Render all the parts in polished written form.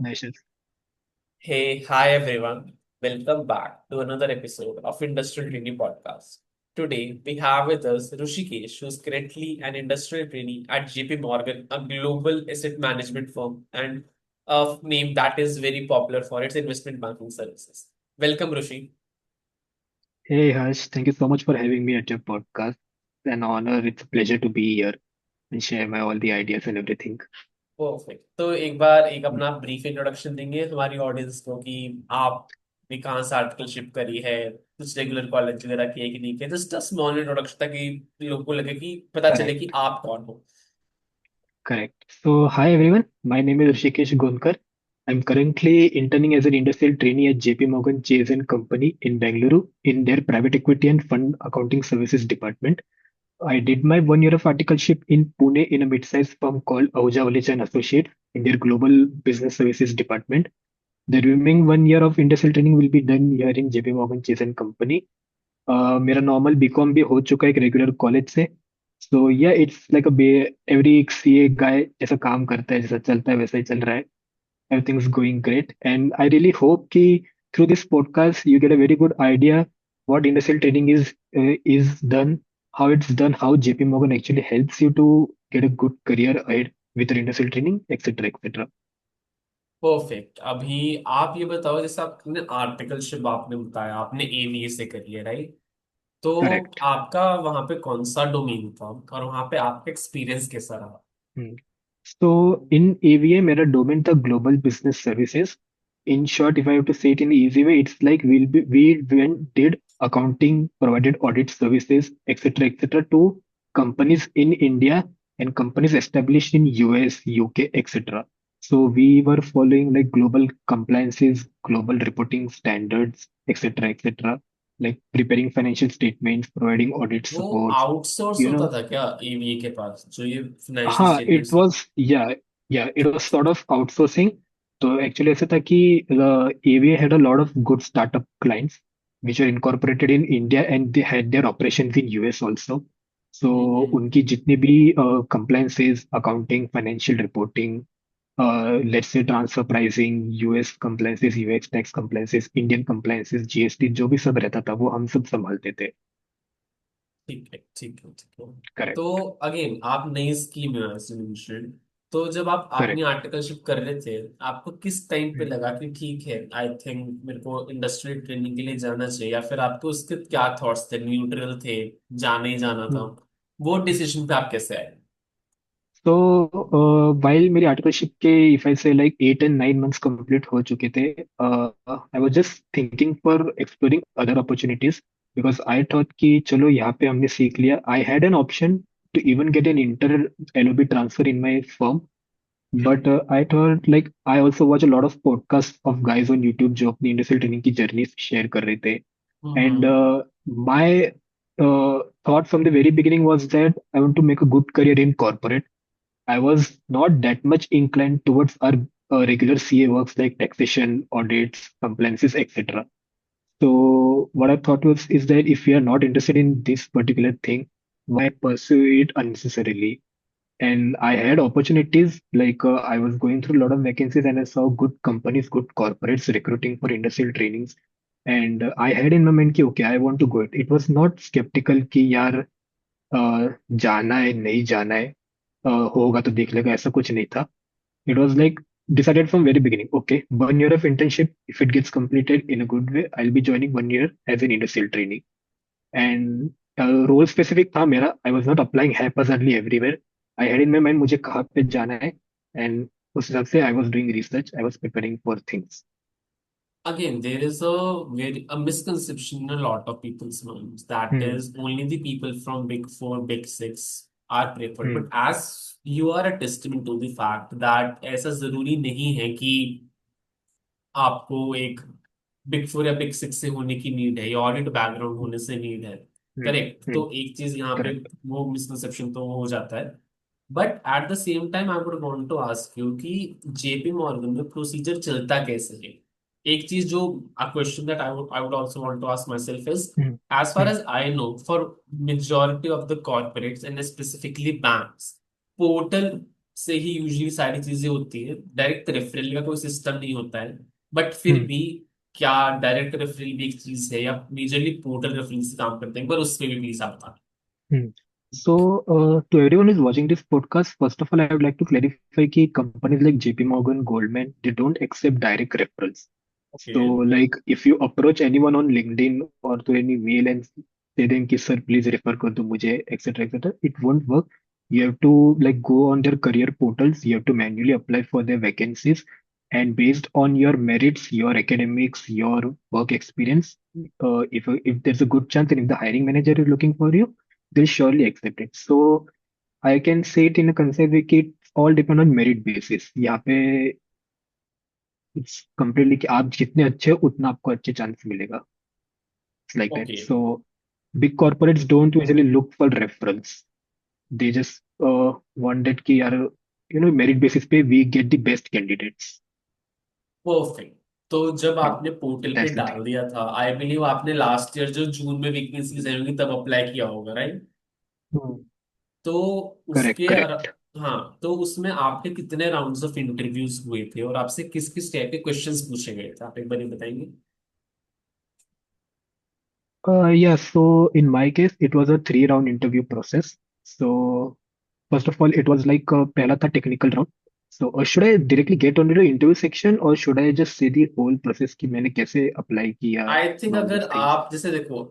Nations. Hey, hi everyone. Welcome back to another episode of Industrial Trainee Podcast. Today we have with us Rushikesh, who is currently an industrial trainee at JP Morgan, a global asset management firm and a name that is very popular for its investment banking services. Welcome, Rushi. Hey Harsh, thank you so much for having me at your podcast. It's an honor, it's a pleasure to be here and share my all the ideas and everything. Perfect. तो एक बार एक अपना brief introduction देंगे हमारी audience को कि आपने कहाँ से आर्टिकलशिप करी है, कुछ रेगुलर कॉलेज वगैरह किए कि नहीं किए, जस्ट अ स्मॉल इंट्रोडक्शन ताकि लोगों को लगे कि पता चले कि Correct, आप कौन हो। correct. So, hi everyone, my name is Rishikesh Gonkar. I'm currently interning as an industrial trainee at JP Morgan Chase and Company in Bengaluru in their private equity and fund accounting services department. I did my 1 year of articleship in Pune in a mid-sized firm called Ahuja Walech and Associates in their global business services department. The remaining 1 year of industrial training will be done here in JP Morgan Chase and Company. मेरा normal BCom भी हो चुका है एक regular college से. So yeah it's like a every CA guy जैसा काम करता है जैसा चलता है वैसा ही चल रहा है. Everything is going great, and I really hope कि through this podcast you get a very good idea what industrial training is done, how it's done, how JP Morgan actually helps you to get a good career ahead with your industrial training, etc., etc. Perfect. अभी आप ये बताओ, जैसे आपने articleship आपने बताया आपने AVA से करी है, राइट? तो Correct. आपका वहां पे कौन सा डोमेन था और वहां पे आपका एक्सपीरियंस कैसा रहा? Hmm. So in AVA, मेरा domain था global business services. In short, if I have to say it in the easy way, it's like we went did accounting, provided audit services, etc., to companies in India and companies established in US, UK, etc. So we were following like global compliances, global reporting standards, etc., like preparing financial statements, providing audit वो supports. Outsource You होता know, था क्या AVA के पास, जो ये financial हाँ, it statements? Was या it was sort of outsourcing. तो एक्चुअली ऐसा था कि AVA had a lot of good startup clients which are incorporated in India and they had their operations in US also. So उनकी जितनी भी compliances, accounting, financial reporting, let's say transfer pricing, US compliances, UX tax compliances, Indian compliances, GST जो भी सब रहता था वो हम सब संभालते थे. ठीक है, ठीक है, ठीक है। तो करेक्ट. अगेन आप नई स्कीम में mentioned, तो जब आप अपनी करेक्ट. आर्टिकलशिप कर रहे थे, आपको किस टाइम पे लगा कि ठीक है, आई थिंक मेरे को इंडस्ट्रियल ट्रेनिंग के लिए जाना चाहिए, या फिर आपको उसके क्या थॉट्स थे, न्यूट्रल थे, जाना ही जाना था? वो डिसीजन पे आप कैसे आए? So while मेरी आर्टिकलशिप के if I say like 8 and 9 months complete हो चुके थे, I was just thinking for exploring other opportunities because I thought कि चलो यहाँ पे हमने सीख लिया. I had an option to even get an inter LOB transfer in my firm, but I thought like I also watch a lot of podcasts of guys on YouTube जो अपनी industrial training की journey share कर रहे थे. And hmm. my thought from the very beginning was that I want to make a good career in corporate. I was not that much inclined towards our regular CA works like taxation, audits, compliances, etc. So what I thought was is that if we are not interested in this particular thing, why pursue it unnecessarily? And I had opportunities like I was going through a lot of vacancies and I saw good companies, good corporates recruiting for industrial trainings. And I had in my mind कि okay, I want to go it. It was not skeptical कि यार जाना है नहीं जाना है, होगा तो देख लेगा, ऐसा कुछ नहीं था. It was like decided from very beginning. Okay, 1 year of internship. If it gets completed in a good way, I'll be joining 1 year as an industrial trainee. And role specific था मेरा. I was not applying haphazardly everywhere. I had in my mind मुझे कहाँ पे जाना है, and उस हिसाब से I was doing research. I was preparing for things. Again, there is a misconception in a lot of people's minds that Hmm. is only the people from Big Four, Big Six are preferred. Hmm. But as you are a testament to the fact that ऐसा जरूरी नहीं है कि आपको एक big four या big six से होने की नीड है या ऑडिट बैकग्राउंड होने से नीड है। Hmm. करेक्ट। Hmm. तो एक चीज यहाँ पे Correct. वो मिसकंसेप्शन तो वो हो जाता है। But at the same time I would want to ask you कि जेपी मॉर्गन में प्रोसीजर चलता कैसे है? एक चीज जो a question that I would also want to ask myself is, Hmm. as far Hmm. as I know, for majority of the corporates and specifically banks, portal से ही usually सारी चीजें होती है, डायरेक्ट रेफरल का कोई सिस्टम नहीं होता है। बट फिर हम्म भी क्या डायरेक्ट रेफरल भी एक चीज है, या मेजरली पोर्टल रेफरल से काम करते हैं, पर उस पर भी प्लीज आप बता। हम्म So, to everyone who's watching this podcast, first of all, I would like to clarify that companies like JP Morgan, Goldman, they don't accept direct referrals. Okay. So, like, if you approach anyone on LinkedIn or to any mail and say them कि sir please refer कर दो मुझे etc., it won't work. You have to like go on their career portals. You have to manually apply for their vacancies, and based on your merits, your academics, your work experience, if there's a good chance and if the hiring manager is looking for you, they'll surely accept it. So I can say it in a concise way कि it all depend on merit basis. यहाँ पे it's completely कि आप जितने अच्छे हो उतना आपको अच्छे चांस मिलेगा. It's like that. Okay. So big corporates don't usually look for referrals. They just want that कि यार merit basis पे we get the best candidates. Perfect. तो जब Yeah, आपने पोर्टल पे that's the thing. डाल दिया था, आई बिलीव आपने लास्ट ईयर जो जून में वैकेंसीज आई होंगी तब अप्लाई किया होगा, राइट? Hmm. तो Correct, correct. हाँ, तो उसमें आपके कितने राउंड्स ऑफ इंटरव्यूज हुए थे, और आपसे किस किस टाइप के क्वेश्चंस पूछे गए थे, आप एक बार ये बताएंगे? Yeah, so in my case, it was a three-round interview process. So first of all, it was like पहला था technical round. So should I directly get on to the interview section or should I just say the whole process कि मैंने कैसे apply किया I think and all अगर those things? आप जैसे देखो,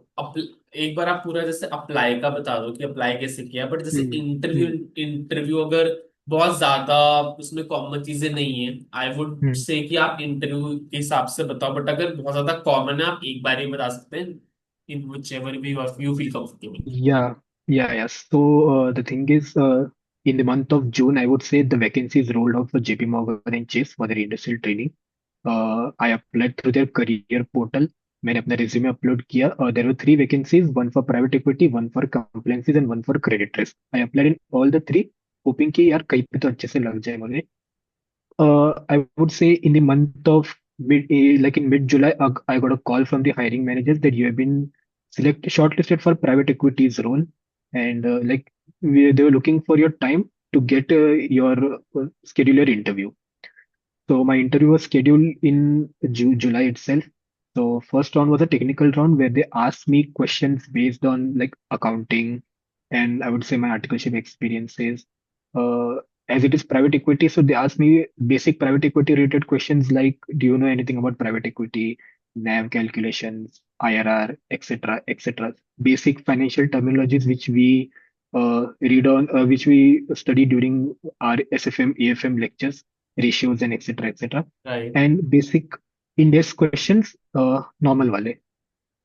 एक बार आप पूरा जैसे अप्लाई का बता दो कि अप्लाई कैसे किया, बट जैसे हम्म इंटरव्यू, हम्म इंटरव्यू अगर बहुत ज्यादा उसमें कॉमन चीजें नहीं है, आई वुड हम्म से कि आप इंटरव्यू के हिसाब से बताओ, बट अगर बहुत ज्यादा कॉमन है आप एक बार ही बता सकते हैं, इन विच एवर भी you feel comfortable. Yeah, yeah. So the thing is, in the month of June, I would say the vacancies rolled out for JP Morgan and Chase for their industrial training. I applied through their career portal. मैंने अपना resume upload किया. There were three vacancies, one for private equity, one for compliances, and one for credit risk. I applied in all the three, hoping कि यार कहीं पे तो अच्छे से लग जाए मुझे. I would say in the month of like in mid-July, I got a call from the hiring managers that you have been shortlisted for private equities role, and they were looking for your time to get your schedule your interview. So my interview was scheduled in July itself. So first round was a technical round where they asked me questions based on like accounting and I would say my articleship experiences. Uh, as it is private equity, so they asked me basic private equity related questions like, do you know anything about private equity, NAV calculations, IRR, etc., etc. Basic financial terminologies which we which we study during our SFM, AFM lectures, ratios and etc etc, right. and basic index questions normal wale.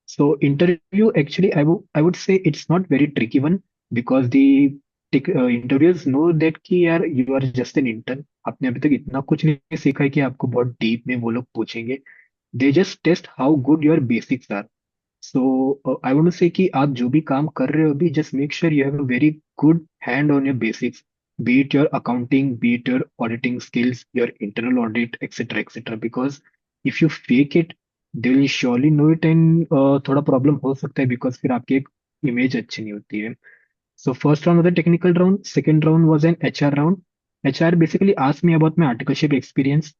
So interview actually I would say it's not very tricky one because the interviewers know that कि यार you are just an intern, आपने अभी तक इतना कुछ नहीं सीखा है कि आपको बहुत डीप में वो लोग पूछेंगे. They just test how good your basics are. So I want to say कि आप जो भी काम कर रहे हो अभी just make sure you have a very good hand on your basics, be it your accounting, be it your auditing skills, your internal audit, etc. etc. Because if you fake it, they will surely know it and थोड़ा problem हो सकता है because फिर आपकी एक image अच्छी नहीं होती है. So first round was a technical round. Second round was an HR round. HR basically asked me about my articleship experience.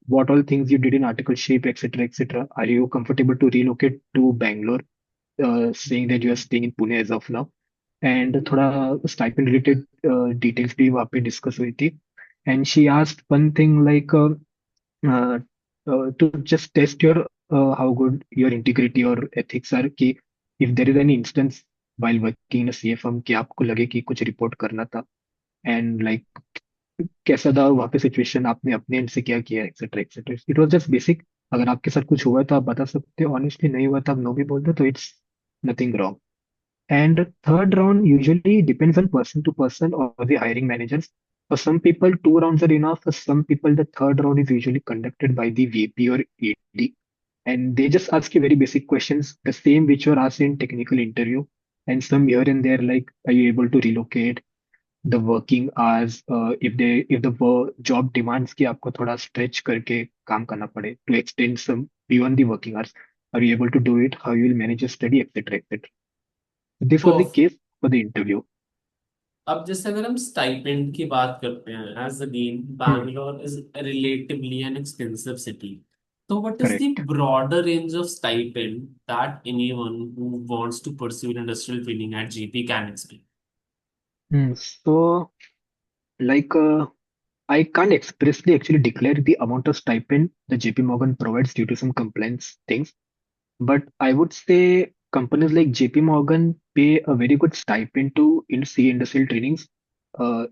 What all things you did in articleship, etc., etc. Are you comfortable to relocate to Bangalore? Saying that you are staying in Pune as of now. And थोड़ा stipend related details भी वहाँ पे discuss हुई थी. And she asked one thing like uh, to just test your how good your integrity or ethics are कि if there is any instance while working in a CA firm कि आपको लगे कि कुछ रिपोर्ट करना था एंड लाइक कैसा था वहाँ पे सिचुएशन आपने अपने एंड से क्या किया etcetera etcetera. It was just basic. अगर आपके साथ कुछ हुआ है तो आप बता सकते हो ऑनेस्टली, नहीं हुआ तो आप नो भी बोल दो तो it's nothing wrong. And third round usually depends on person to person or the hiring managers. For some people, two rounds are enough. For some people, the third round is usually conducted by the VP or AD. And they just ask you very basic questions, the same which were asked in technical interview. And some here and there, like, are you able to relocate? The working hours, if the job demands कि आपको थोड़ा stretch करके काम करना पड़े to extend some beyond the working hours, are you able to do it? How you will manage your study, etc., etc. This was the case for the interview. अब जैसे अगर हम स्टाइपेंड की बात करते हैं, as again hmm. Bangalore is relatively an expensive city, तो what is the correct. Broader range of stipend that anyone who wants to pursue industrial training at GP can expect? So, like, I can't expressly actually declare the amount of stipend the JP Morgan provides due to some compliance things. But I would say companies like JP Morgan pay a very good stipend to in C industrial trainings.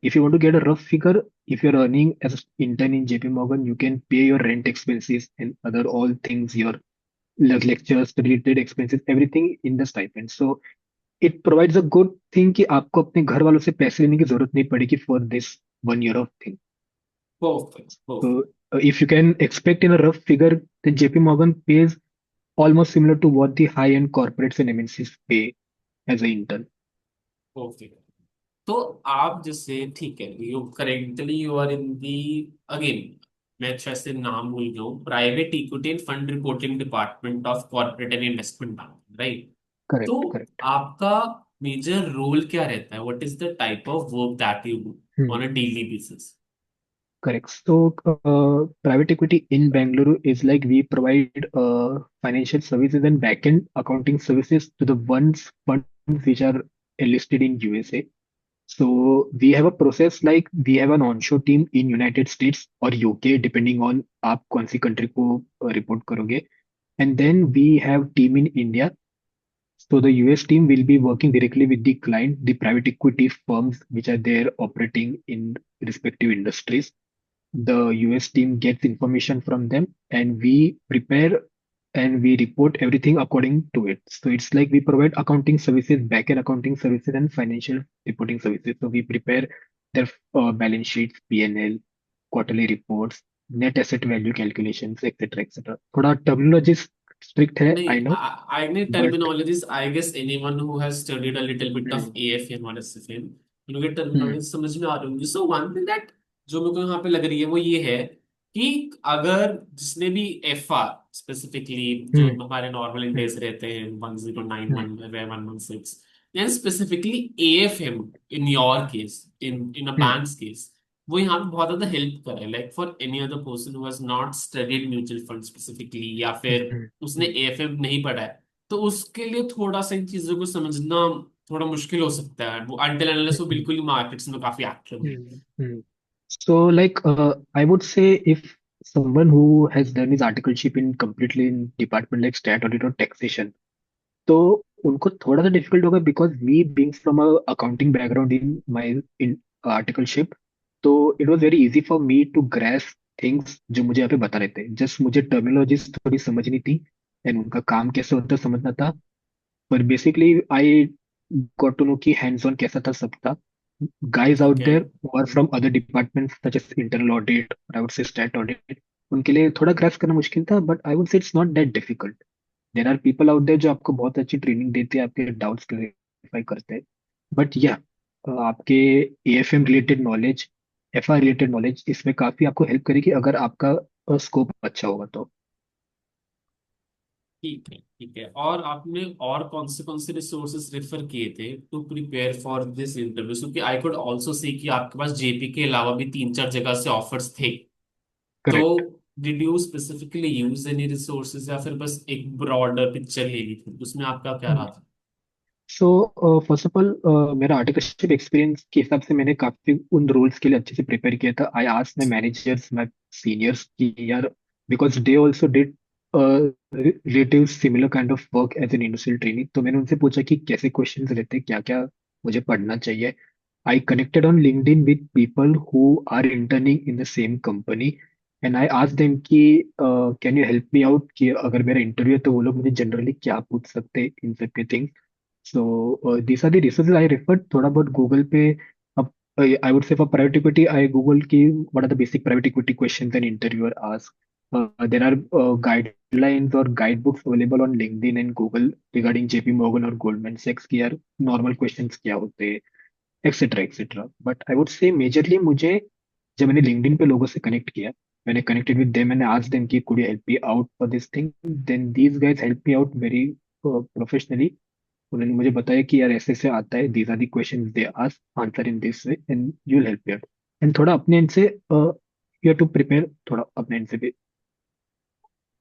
If you want to get a rough figure, if you're earning as an intern in JP Morgan, you can pay your rent expenses and other all things, your lectures, related expenses, everything in the stipend. So it provides a good thing कि आपको अपने घर वालों से पैसे लेने की जरूरत नहीं पड़ेगी for this 1 year of thing. Perfect, perfect. So if you can expect in a rough figure, then JP Morgan pays almost similar to what the high-end corporates and MNCs pay as an intern. Okay, तो आप जैसे ठीक है, you correctly you are in the, again मैं शायद से नाम भूल गया हूँ, private equity and fund reporting department of corporate and investment bank, right? तो Correct, correct. आपका मेजर रोल क्या रहता है? What is the type of work that you do Hmm. On a daily basis? Correct. So, private equity in Bangalore is like we provide financial services and backend accounting services to the ones funds which are listed in USA. So we have a process like we have an onshore team in United States or UK depending on आप कौन सी country को report करोगे. And then we have team in India. So the US team will be working directly with the client, the private equity firms which are there operating in respective industries. The US team gets information from them and we prepare and we report everything according to it. So it's like we provide accounting services, backend accounting services, and financial reporting services. So we prepare their balance sheets, P&L, quarterly reports, net asset value calculations, etc., etc. थोड़ा terminology strict है, नहीं, I know, I need but terminologies. I guess anyone who has studied a little bit of hmm, AFM or SFM, उनके hmm, terminology समझ में आ रही होंगी. So one thing that जो मेरे को यहाँ पे लग रही है वो ये है कि अगर जिसने भी एफ आर स्पेसिफिकली, जो hmm, हमारे नॉर्मल hmm, इंडेक्स रहते हैं 1091, hmm, 116, and specifically A F M, in your case, in a hmm, banks केस, वो यहाँ पे बहुत ज्यादा हेल्प करे, like for any other person who has not studied mutual fund specifically, या hmm, फिर hmm, उसने hmm, एएफएम नहीं पढ़ा है, तो उसके लिए थोड़ा सा इन चीजों को समझना थोड़ा मुश्किल हो सकता है, वो अनटिल अनलेस वो hmm, बिल्कुल ही मार्केट्स में काफी एक्टिव हो। hmm, hmm. So, like, I would say if someone who has done his articleship in completely in department like stat audit or taxation, तो उनको थोड़ा सा डिफिकल्ट होगा because me being from a accounting background in my in articleship. तो it was very easy for me to grasp things जो मुझे यहाँ पे बता रहे थे. जस्ट मुझे टर्मिनोलॉजीज थोड़ी समझनी थी एंड उनका काम कैसे होता है समझना था. पर basically I got to know कि हैंड्स ऑन कैसा था सबका. Guys out ठीक है। there who are from other departments such as internal audit or I would say stat audit, उनके लिए थोड़ा ग्रास्प करना मुश्किल था but I would say it's not that difficult. There are people out there जो आपको बहुत अच्छी ट्रेनिंग देते हैं, आपके डाउट्स क्लैरिफाई करते हैं. बट या आपके AFM related knowledge, FR related knowledge इसमें काफी आपको हेल्प करेगी अगर आपका स्कोप अच्छा होगा तो. ठीक है, ठीक है। और आपने और कौन से रिसोर्सेज रेफर किए थे to prepare for this interview? क्योंकि आई कुड ऑल्सो सी कि आपके पास जेपी के अलावा भी तीन चार जगह से ऑफर्स थे, तो correct. Did you specifically use any resources, या फिर बस एक ब्रॉडर पिक्चर ले ली थी? उसमें आपका क्या रहा था? सो फर्स्ट ऑफ ऑल मेरा आर्टिकलशिप एक्सपीरियंस के हिसाब से मैंने काफी उन रोल्स के लिए अच्छे से प्रिपेयर किया था. I asked my managers, my seniors कि यार because they also did relative similar kind of work as an industrial training. तो मैंने उनसे पूछा कि कैसे क्वेश्चंस रहते हैं, क्या क्या मुझे पढ़ना चाहिए. I connected on LinkedIn with people who are interning in the same company and I asked them कि can you help me out कि अगर मेरा इंटरव्यू है तो वो लोग मुझे जनरली क्या पूछ सकते हैं इन सब के things. So these are the resources I referred. थोड़ा बहुत Google पे अब I would say for private equity I Google की what are the basic private equity questions an interviewer asks. There are guidelines or guidebooks available on LinkedIn and Google regarding JP Morgan or Goldman Sachs की यार normal questions क्या होते हैं, etc etc. But I would say majorly मुझे जब मैंने LinkedIn पे लोगों से connect किया, मैंने connected with them and asked them कि could you help me out for this thing, then these guys helped me out very professionally. उन्होंने मुझे बताया कि यार ऐसे ऐसे आता है, these are the questions they ask, answer in this way and you will help out. And थोड़ा अपने एंड से यू हैव टू प्रिपेयर थोड़ा अपने एंड से भी।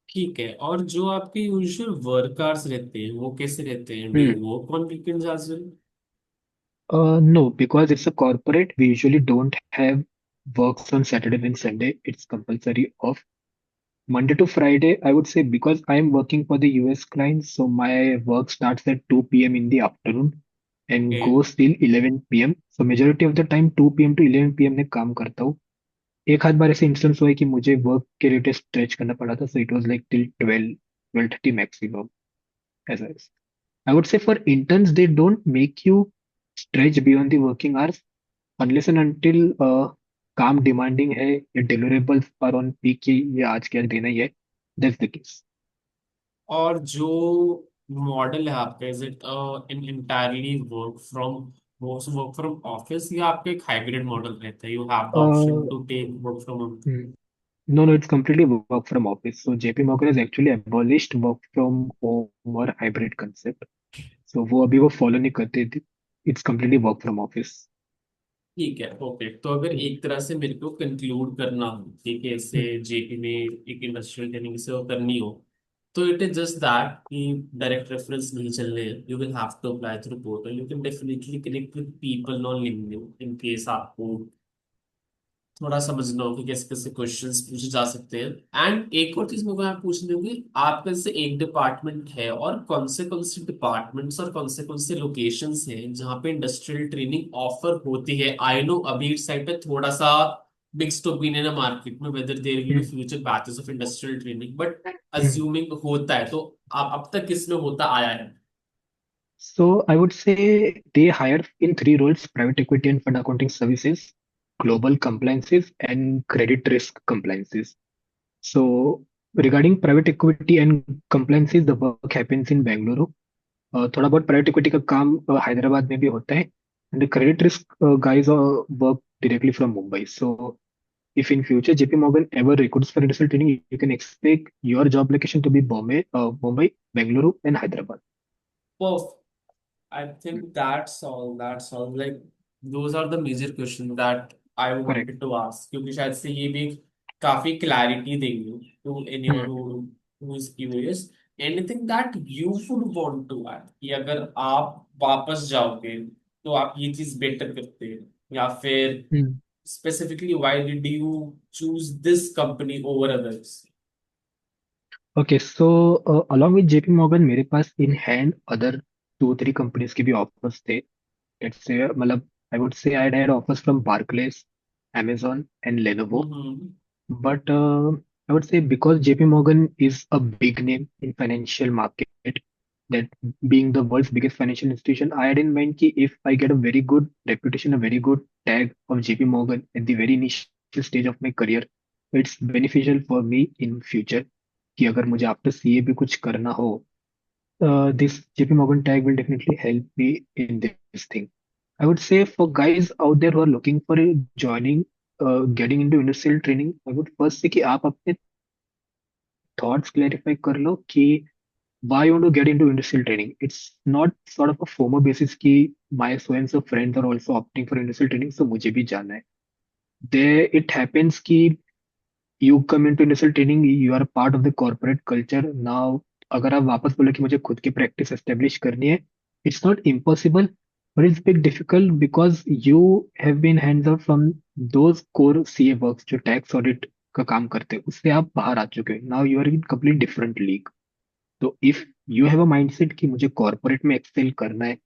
ठीक है। और जो आपके यूजुअल वर्क आवर्स रहते हैं वो कैसे रहते हैं? Do you hmm. Work on weekends as well? No, because it's a corporate, we usually don't have works on Saturday and Sunday. It's compulsory off. Monday to Friday, I would say, because I'm working for the US clients, so my work starts at 2 p.m. in the afternoon and okay. goes till 11 p.m. So majority of the time 2 p.m. to 11 p.m. में काम करता हूँ। एक आध बार ऐसे instance हुआ है कि मुझे वर्क के रिलेटेड स्ट्रेच करना पड़ा था, so it was like till 12:30 maximum, ऐसा है। I would say for interns, they don't make you stretch beyond the working hours unless and until काम डिमांडिंग है या डिलीवरेबल्स आर ऑन पीक की, ये आज क्या देना ही है, दैट्स द केस। और जो मॉडल है आपका, is it in entirely work from office, या आपका एक हाइब्रिड मॉडल रहता है, you have the option to take work from home? No no, it's completely work from office. So JP Morgan has actually abolished work from home और hybrid concept. So वो अभी वो follow नहीं करते। It's completely work from office. ठीक है, okay. तो अगर एक तरह से मेरे को कंक्लूड करना हो, ठीक है, इससे जेपी में एक इंडस्ट्रियल ट्रेनिंग से वो करनी हो, तो इट इज जस्ट दैट कि डायरेक्ट रेफरेंस नहीं चलने हैं, you will have to apply through portal. You can definitely connect with people on LinkedIn in case आपको थोड़ा समझना हो कि कैसे कैसे क्वेश्चंस पूछे जा सकते हैं। एंड एक और चीज मैं पूछनी होगी, आपका जैसे एक डिपार्टमेंट है, और कौन से डिपार्टमेंट्स और कौन से लोकेशंस हैं जहाँ पे इंडस्ट्रियल ट्रेनिंग ऑफर होती है? आई नो अभी इस साइड पे थोड़ा सा मिक्स्ड ओपिनियन है मार्केट में whether there will be future batches of industrial training, but assuming होता है, तो आप अब तक किसमें होता आया है? So I would say they hire in three roles: private equity and fund accounting services, global compliances, and credit risk compliances. So regarding private equity and compliances, the work happens in Bangalore. थोड़ा बहुत private equity का काम हैदराबाद में भी होता है। And credit risk guys work directly from Mumbai. So if in future JP Morgan ever recruits for industrial training, you can expect your job location to be Mumbai, Bangalore, and Hyderabad. I think that's all. That's all. Like those are the major questions that I Correct. wanted to ask. क्योंकि शायद से ये भी काफी clarity देंगे to anyone Hmm. who is curious. Anything that you would want to add कि अगर आप वापस जाओगे तो आप ये चीज बेटर करते हैं, या फिर Hmm. specifically why did you choose this company over others? Okay, so along with JP Morgan, मेरे पास in hand other 2 3 companies के भी offers थे। Let's say मतलब I would say I had offers from Barclays, Amazon, and Lenovo. Mm-hmm. But I would say because JP Morgan is a big name in financial market, that being the world's biggest financial institution, I had in mind कि if I get a very good reputation, a very good tag of JP Morgan at the very initial stage of my career, it's beneficial for me in future कि अगर मुझे after CA भी कुछ करना हो, this JP Morgan tag will definitely help me in this thing. I would say for guys out there who are looking for a joining, getting into industrial training, I would first say कि आप अपने thoughts clarify कर लो कि why you want to get into industrial training. It's not sort of a FOMO basis कि my so and so friends are also opting for industrial training, so मुझे भी जाना है. There it happens कि you come into industrial training, you are a part of the corporate culture. Now अगर आप वापस बोले कि मुझे खुद की प्रैक्टिस एस्टेब्लिश करनी है, it's not impossible, but it's big difficult because you have been hands off from those core CA works जो टैक्स ऑडिट का काम करते हैं, उससे आप बाहर आ चुके हो। Now you are in complete different league. तो if you have a mindset कि मुझे कॉर्पोरेट में एक्सेल करना है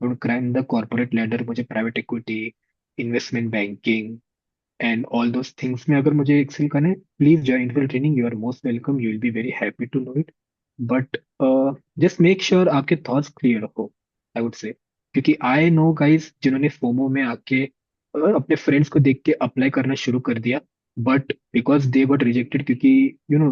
और क्लाइंब द कॉर्पोरेट लैडर, मुझे private equity, investment banking and all those things में अगर मुझे एक्सेल करना है, please join individual training. You are most welcome, you will be very happy to know it. But just make sure आपके thoughts clear रखो, I would से। क्योंकि I know guys जिन्होंने फोमो में आके अपने फ्रेंड्स को देख के अप्लाई करना शुरू कर दिया, but because they got rejected, क्योंकि यू नो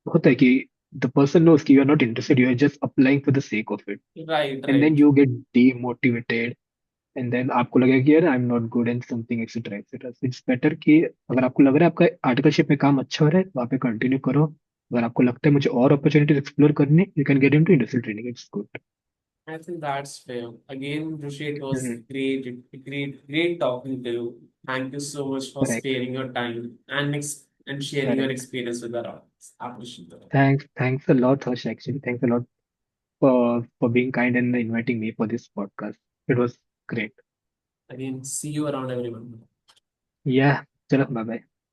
होता है कि द पर्सन नोज कि you are not interested, you are just applying for the sake of it, Right, and then right. You get demotivated, and then आपको लगेगा कि यार I am not good and something etcetera etcetera. It's better कि अगर आपको लग रहा है आपका आर्टिकलशिप में काम अच्छा हो रहा है, वहाँ पे कंटिन्यू करो। अगर आपको लगता है मुझे और अपॉर्चुनिटीज एक्सप्लोर करने, you can get into industrial training, it's good. I think that's fair. Again, Rishi, it was Mhm. great talking to you. Thank you so much for Correct. sparing your time and sharing your Correct. experience with our audience. I appreciate it. Thanks a lot, Harsh. Actually, thanks a lot for being kind and inviting me for this podcast. It was great. Again, see you around everyone. Yeah. चलो, bye bye.